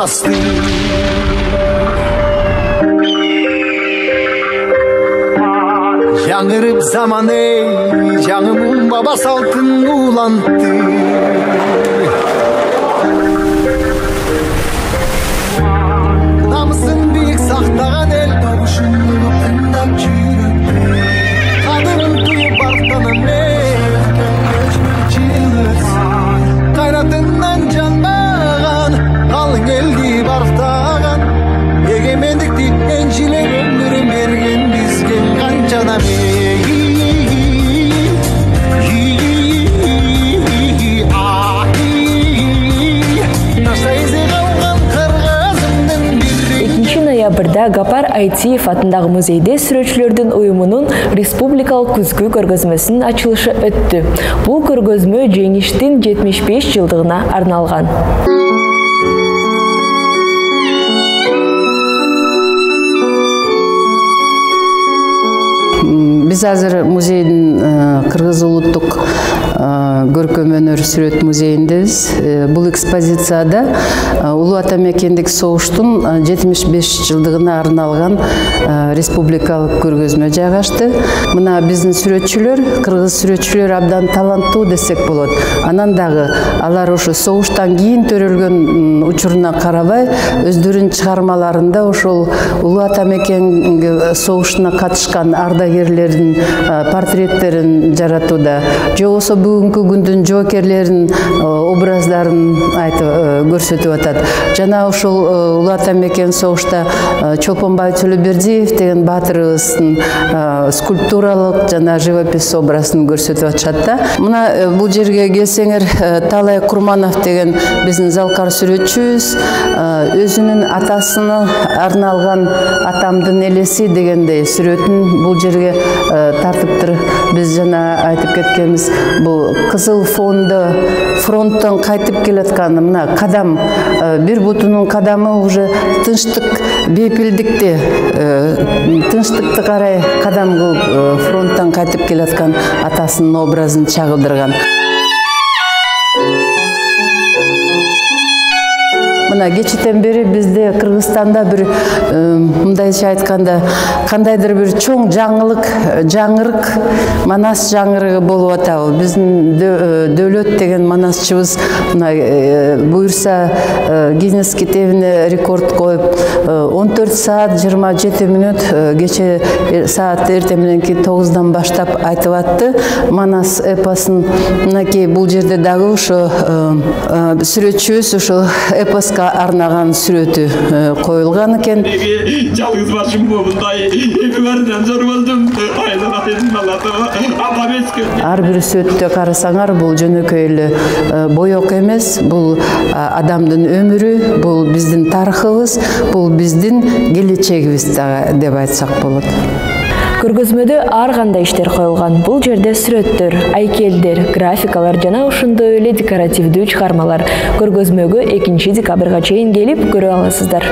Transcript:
basты. Жаңырып заманы, жаңымын баба салтын улантты. Намысын биік сақтаған ел табышынлығы тыңдап жүріпті. Қадырын тұйып барқтанам қайратынан жанбаған қалың елді барықтаған егемендікті еншілеп өмірін берген бізге қаншана ноябрда Гапар Айтиев атындағы музейде сүрөтчүлөрдүн уюмунун республикалык күзгү көргөзмөсүнүн ачылышы өттү. Бул көргөзмө жеңиштин 75 жылдыгына арналган. Biz азыр музейдин Кыргыз улуттук көркөм өнөр сүрөт музейиндебиз. Бул экспозицияда Улуу Ата Мекендик согуштун 75 жылдыгына арналган республикалык көргөзмө жайгашты. Мына биздин сүрөтчүлөр, кыргыз сүрөтчүлөр абдан таланттуу десек болот. Анан дагы алар ошо согуштан кийин төрөлгөн учуруна карабай, өздөрүнүн чыгармаларында ошол Улуу Ата Мекенге согушуна катышкан ардагерлердин портреттерин жаратууда, же болбосо бүгүнкү күндүн жоокерлеринин образдарын айтып көрсөтүп атат. Жана ошол Улуу Ата Мекен согушта Чолпонбай Төлөбердиев деген баатырыбыздын скульптуралык жана живопись образын көрсөтүп атышат да. Мына бул жерге келсеңер, Талай Курманов деген биздин залкар сүрөтчүбүз өзүнүн атасына арналган Атамдын элеси дегендей сүрөтүн бул жерге тартыптыр. Биз жана айтып кеткенбиз, бул кызыл фронттон кайтып келаткан мына кадам, бир бутунун кадамы уже тынчтык, бейпилдикти, тынчтыкты карай кадам кылып фронттон кайтып келаткан атасынын образын чагылдырган. Мына кечитен бери бизде Кыргызстанда бир мындайча айтканда кандайдыр бир чоң жаңырык, Манас жаңырыгы болуп атабы. Биздин Дөөлөт деген манасчыбыз мына буюрса Гиннес китебине рекорд коюп 14 саат 27 мүнөт кече саат эртең мененки 9-дан баштап айтып атты Манас эпосун. Мынакей бул жерде дагы ошо сүрөтчүбүз ошо эпоска арнаган сүрөтү коюлган экен. Жалгыз башым мындай баарынан зор болдум. Ар бир сүрөттө карасаңар, бул жөнөкөй эле боек эмес, бул адамдын өмүрү, бул биздин тарыхыбыз, бул биздин келечегибиз деп айтсак болот. Көргөзмөдө ар кандай иштер коюлган. Бул жерде сүрөттөр, айкелдер, графикалар жана ошондой эле декоративдүү чыгармалар көргөзмөгө 2 декабрга чейин келип көрө аласыздар.